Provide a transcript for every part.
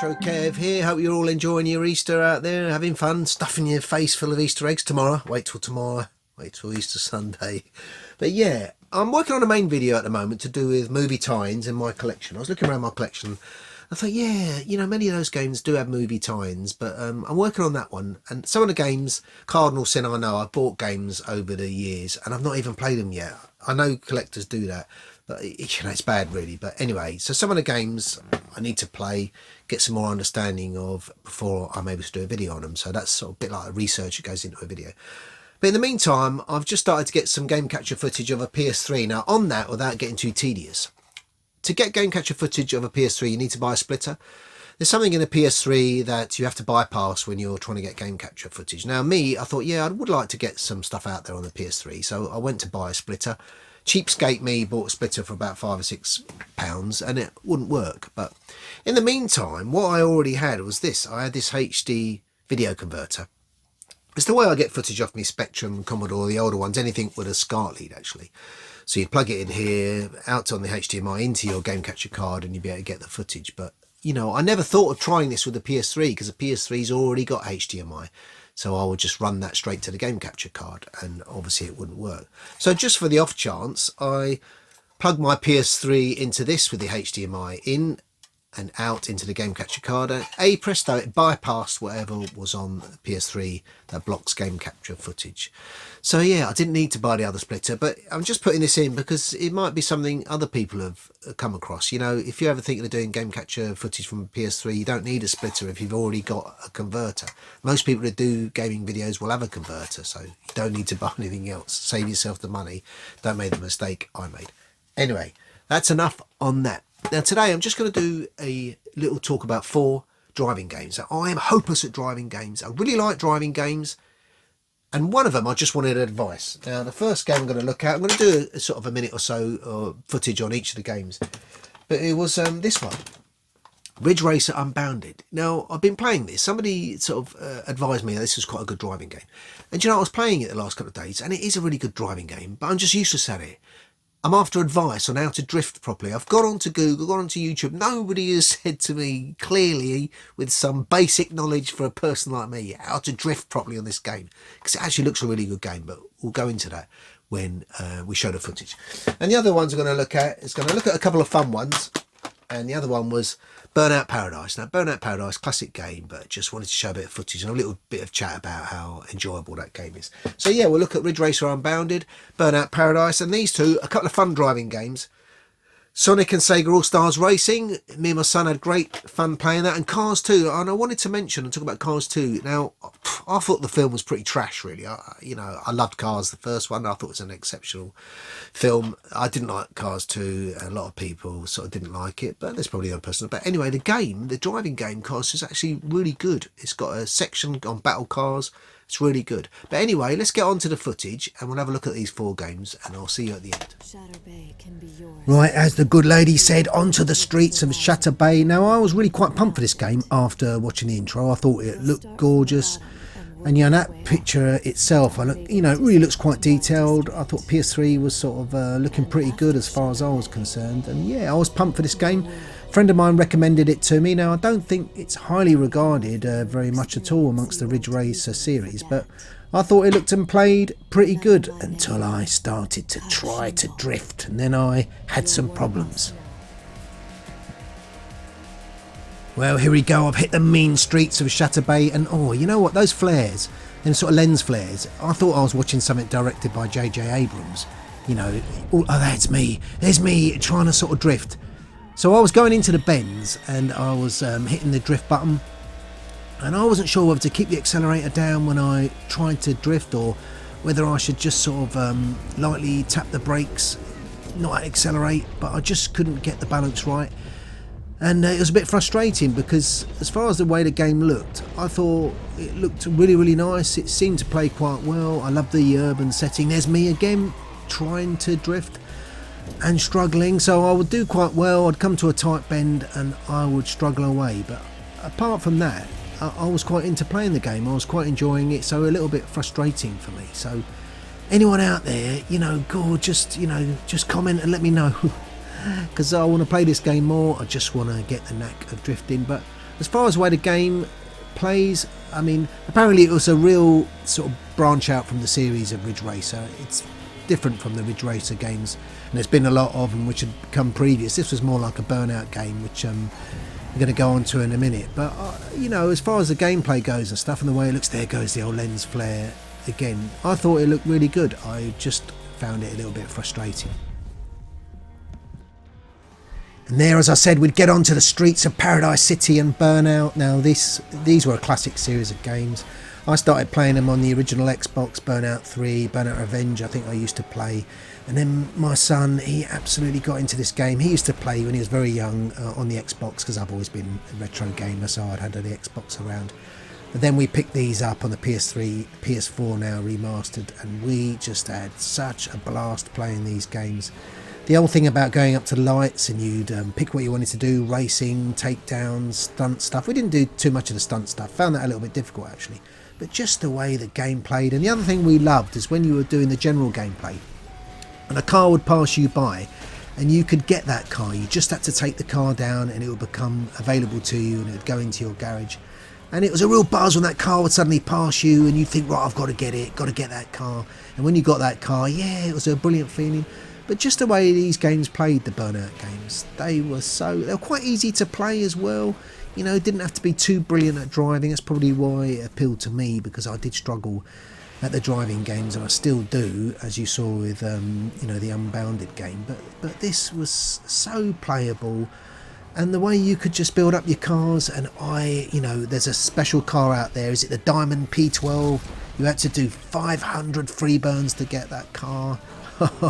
Retro Kev here. Hope you're all enjoying your Easter out there, having fun, stuffing your face full of Easter eggs tomorrow. Wait till tomorrow. Wait till Easter Sunday. But yeah, I'm working on a main video at the moment to do with movie tie-ins in my collection. I was looking around my collection. I thought, yeah, you know, many of those games do have movie tie-ins, but I'm working on that one. And some of the games, cardinal sin, I know, I've bought games over the years and I've not even played them yet. I know collectors do that, but you know, it's bad really. But anyway, so some of the games I need to play, get some more understanding of before I'm able to do a video on them. So that's sort of a bit like a research that goes into a video. But in the meantime, I've just started to get some game capture footage of a PS3. Now on that, without getting too tedious, to get game capture footage of a PS3, you need to buy a splitter. There's something in a PS3 that you have to bypass when you're trying to get game capture footage. Now me, I thought, yeah, I would like to get some stuff out there on the PS3. So I went to buy a splitter. Cheapskate me bought a splitter for about £5 or £6 and it wouldn't work. But in the meantime, what I already had was this. I had this HD video converter. It's the way I get footage off my Spectrum, Commodore, the older ones, anything with a SCART lead actually. So you'd plug it in here, out on the HDMI into your game capture card and you'd be able to get the footage. But, you know, I never thought of trying this with the PS3 because the PS3's already got HDMI. So I would just run that straight to the game capture card and obviously it wouldn't work. So just for the off chance, I plugged my PS3 into this with the HDMI in and out into the game capture card. And presto, it bypassed whatever was on the PS3 that blocks game capture footage. So yeah, I didn't need to buy the other splitter, but I'm just putting this in because it might be something other people have come across. You know, if you're ever thinking of doing game capture footage from a PS3, you don't need a splitter if you've already got a converter. Most people that do gaming videos will have a converter, so you don't need to buy anything else. Save yourself the money. Don't make the mistake I made. Anyway, that's enough on that. Now today I'm just going to do a little talk about 4 driving games. I am hopeless at driving games. I really like driving games. And one of them I just wanted advice. Now the first game I'm going to look at, I'm going to do a sort of a minute or so footage on each of the games. But it was this one, Ridge Racer Unbounded. Now I've been playing this. Somebody sort of advised me that this was quite a good driving game. And you know, I was playing it the last couple of days and it is a really good driving game, but I'm just useless at it. I'm after advice on how to drift properly. I've gone onto Google, gone onto YouTube. Nobody has said to me clearly with some basic knowledge for a person like me how to drift properly on this game. Because it actually looks a really good game, but we'll go into that when we show the footage. And the other ones I'm going to look at is going to look at a couple of fun ones. And the other one was Burnout Paradise. Now, Burnout Paradise, classic game, but just wanted to show a bit of footage and a little bit of chat about how enjoyable that game is. So yeah, we'll look at Ridge Racer Unbounded, Burnout Paradise, and these two, a couple of fun driving games. Sonic&Sega All-Stars Racing. Me and my son had great fun playing that. And Cars 2. And I wanted to mention and talk about Cars 2. Now, I thought the film was pretty trash, really. You know, I loved Cars, the first one. I thought it was an exceptional film. I didn't like Cars 2. A lot of people sort of didn't like it. But that's probably the other person. But anyway, the game, the driving game, Cars, is actually really good. It's got a section on battle cars. It's really good. But anyway, let's get on to the footage and we'll have a look at these 4 games and I'll see you at the end. Right, as the good lady said, onto the streets of Shatter Bay. Now, I was really quite pumped for this game after watching the intro. I thought it looked gorgeous. And yeah, that picture itself, you know, it really looks quite detailed. I thought PS3 was sort of looking pretty good as far as I was concerned. And yeah, I was pumped for this game. A friend of mine recommended it to me. Now, I don't think it's highly regarded very much at all amongst the Ridge Racer series, but I thought it looked and played pretty good until I started to try to drift, and then I had some problems. Well, here we go. I've hit the mean streets of Shatter Bay, and oh, you know what? Those flares, them sort of lens flares, I thought I was watching something directed by J.J. Abrams. You know, oh, that's me. There's me trying to sort of drift. So I was going into the bends and I was hitting the drift button and I wasn't sure whether to keep the accelerator down when I tried to drift or whether I should just sort of lightly tap the brakes, not accelerate, but I just couldn't get the balance right. And it was a bit frustrating because as far as the way the game looked, I thought it looked really, really nice. It seemed to play quite well. I love the urban setting. There's me again trying to drift and struggling, so I would do quite well. I'd come to a tight bend and I would struggle away, but apart from that, I was quite into playing the game. I was quite enjoying it, so a little bit frustrating for me. So anyone out there, you know, God, just comment and let me know because I want to play this game more. I just want to get the knack of drifting. But As far as the way the game plays, I mean, apparently it was a real sort of branch out from the series of Ridge Racer. It's different from the Ridge Racer games, and there's been a lot of them which had come previous. This was more like a Burnout game, which I'm going to go on to in a minute. But you know, as far as the gameplay goes and stuff and the way it looks, there goes the old lens flare again. I thought it looked really good. I just found it a little bit frustrating. And there, as I said, we'd get onto the streets of Paradise City and Burnout. Now these were a classic series of games. I started playing them on the original Xbox, Burnout 3, Burnout Revenge I think I used to play. And then my son, he absolutely got into this game. He used to play when he was very young on the Xbox, because I've always been a retro gamer, so I'd had the Xbox around. But then we picked these up on the PS3, PS4 now remastered, and we just had such a blast playing these games. The old thing about going up to the lights and you'd pick what you wanted to do, racing, takedowns, stunt stuff. We didn't do too much of the stunt stuff, found that a little bit difficult actually. But just the way the game played. And the other thing we loved is when you were doing the general gameplay and a car would pass you by and you could get that car. You just had to take the car down and it would become available to you and it would go into your garage. And it was a real buzz when that car would suddenly pass you and you'd think, right, I've got to get it, got to get that car. And when you got that car, yeah, it was a brilliant feeling. But just the way these games played, the Burnout games, they were quite easy to play as well. You know, didn't have to be too brilliant at driving. That's probably why it appealed to me, because I did struggle at the driving games, and I still do, as you saw with you know, the Unbounded game. But this was so playable, and the way you could just build up your cars. And you know, there's a special car out there. Is it the Diamond P12? You had to do 500 free burns to get that car.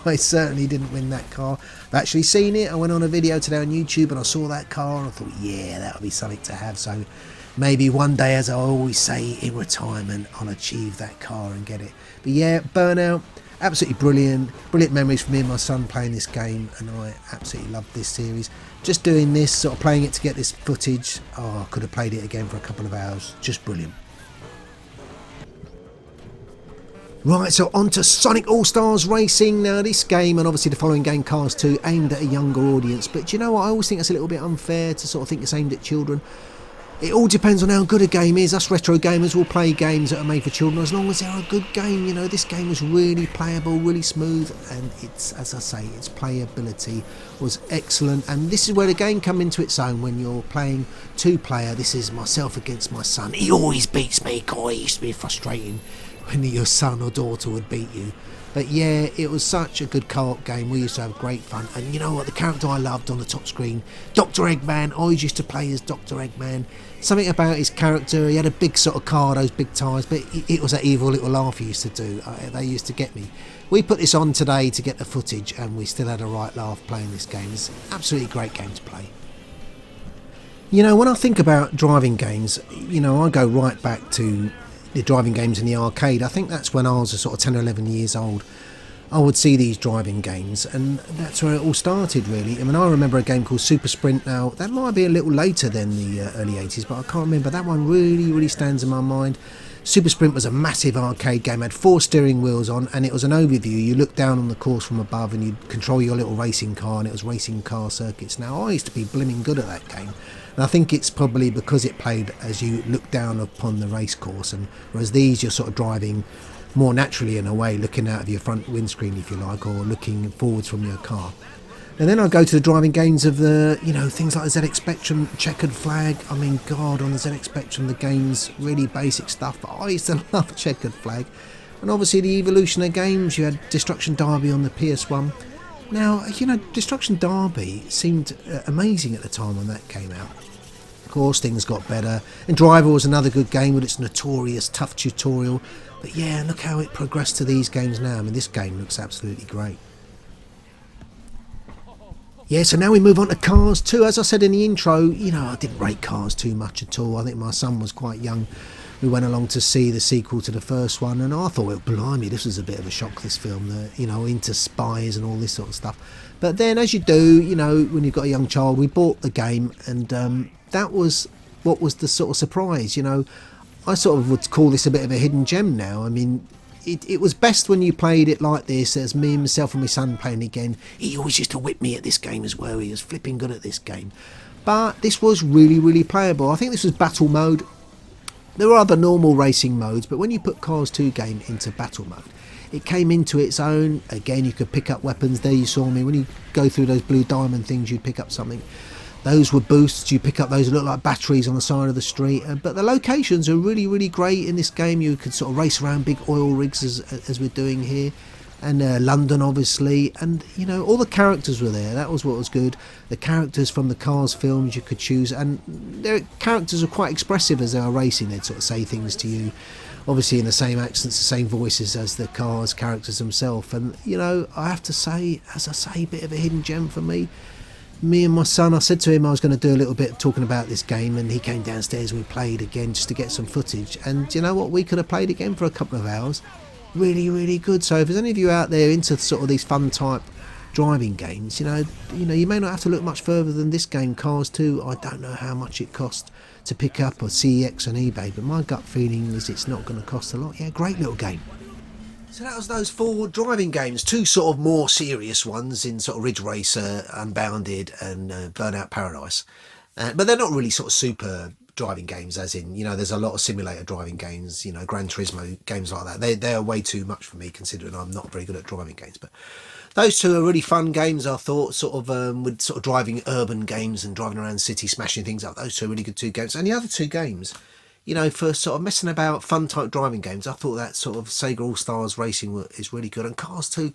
I certainly didn't win that car. I've actually seen it. I went on a video today on YouTube and I saw that car and I thought, yeah, that would be something to have. So maybe one day, as I always say, in retirement, I'll achieve that car and get it. But yeah, Burnout, absolutely brilliant. Brilliant memories for me and my son playing this game, and I absolutely loved this series. Just doing this, sort of playing it to get this footage. Oh, I could have played it again for a couple of hours. Just brilliant. Right, so on to Sonic All-Stars Racing. Now this game, and obviously the following game, Cars 2, aimed at a younger audience. But do you know what, I always think it's a little bit unfair to sort of think it's aimed at children. It all depends on how good a game is. Us retro gamers will play games that are made for children as long as they're a good game. You know, this game was really playable, really smooth, and it's, as I say, its playability was excellent. And this is where the game comes into its own when you're playing two-player. This is myself against my son. He always beats me. God, it used to be frustrating when your son or daughter would beat you. But yeah, it was such a good co-op game. We used to have great fun. And you know what, the character I loved on the top screen, Dr. Eggman. I always used to play as Dr. Eggman. Something about his character, he had a big sort of car, those big tyres, but it was that evil little laugh he used to do. They used to get me. We put this on today to get the footage, and we still had a right laugh playing this game. It's an absolutely great game to play. You know, when I think about driving games, you know, I go right back to the driving games in the arcade. I think that's when I was a sort of 10 or 11 years old. I would see these driving games, and that's where it all started really. I mean, I remember a game called Super Sprint. Now that might be a little later than the early 80s, but I can't remember. That one really stands in my mind. Super Sprint was a massive arcade game, had 4 steering wheels on, and it was an overview. You looked down on the course from above and you'd control your little racing car, and it was racing car circuits. Now I used to be blimmin' good at that game. And I think it's probably because it played as you look down upon the race course, and whereas these you're sort of driving more naturally in a way, looking out of your front windscreen if you like, or looking forwards from your car. And then I go to the driving games of the, you know, things like the ZX Spectrum, Checkered Flag. I mean, God, on the ZX Spectrum the game's really basic stuff, but I used to love Checkered Flag. And obviously the evolution of games, you had Destruction Derby on the PS1. Now, you know, Destruction Derby seemed amazing at the time when that came out. Of course, things got better. And Driver was another good game with its notorious tough tutorial. But yeah, look how it progressed to these games now. I mean, this game looks absolutely great. Yeah, so now we move on to Cars 2. As I said in the intro, you know, I didn't rate Cars too much at all. I think my son was quite young. We went along to see the sequel to the first one, and I thought, well, blimey, this was a bit of a shock, this film, you know, into spies and all this sort of stuff. But then, as you do, you know, when you've got a young child, we bought the game, and that was what was the sort of surprise, you know. I sort of would call this a bit of a hidden gem now. I mean, it was best when you played it like this, as me, myself and my son playing again. He always used to whip me at this game as well. He was flipping good at this game. But this was really, really playable. I think this was battle mode. There were other normal racing modes, but when you put Cars 2 game into battle mode, it came into its own. Again, you could pick up weapons. There you saw me. When you go through those blue diamond things, you'd pick up something. Those were boosts. You pick up those that look like batteries on the side of the street. But the locations are really, really great in this game. You could sort of race around big oil rigs as we're doing here. And London, obviously. And, you know, all the characters were there. That was what was good. The characters from the Cars films you could choose. And their characters are quite expressive as they are racing. They'd sort of say things to you. Obviously in the same accents, the same voices as the Cars characters themselves. And, you know, I have to say, as I say, a bit of a hidden gem for me. Me and my son, I said to him I was going to do a little bit of talking about this game, and he came downstairs and we played again just to get some footage. And you know what, we could have played again for a couple of hours. Really, really good. So if there's any of you out there into sort of these fun type driving games, you know, you may not have to look much further than this game, Cars 2. I don't know how much it cost to pick up or CEX on eBay, but my gut feeling is it's not going to cost a lot. Yeah, great little game. So that was those 4 driving games, 2 sort of more serious ones in sort of Ridge Racer Unbounded and Burnout Paradise. But they're not really sort of super driving games, as in, you know, there's a lot of simulator driving games, you know, Gran Turismo games like that. They are way too much for me, considering I'm not very good at driving games. But those 2 are really fun games, I thought, sort of with sort of driving urban games and driving around the city, smashing things up. Those 2 are really good 2 games. And the other 2 games, you know, for sort of messing about fun type driving games, I thought that sort of Sega All-Stars Racing is really good. And Cars 2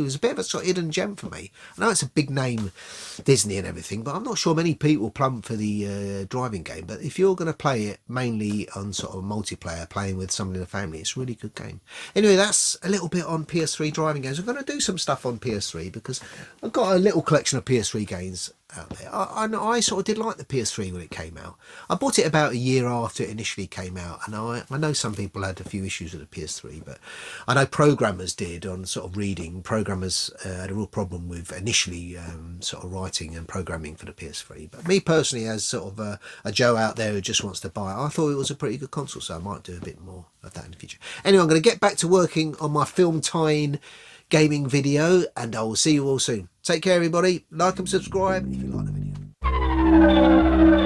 is a bit of a sort of hidden gem for me. I know it's a big name, Disney and everything, but I'm not sure many people plumb for the driving game. But if you're going to play it mainly on sort of multiplayer, playing with someone in the family, it's a really good game. Anyway, that's a little bit on PS3 driving games. I'm going to do some stuff on PS3 because I've got a little collection of PS3 games out there. I sort of did like the PS3 when it came out. I bought it about a year after it initially came out, and I know some people had a few issues with the PS3, but I know programmers did. On sort of reading, programmers had a real problem with initially sort of writing and programming for the PS3. But me personally, as sort of a Joe out there who just wants to buy it, I thought it was a pretty good console, so I might do a bit more of that in the future. Anyway, I'm going to get back to working on my film tie-in gaming video, and I will see you all soon. Take care, everybody. Like and subscribe if you like the video.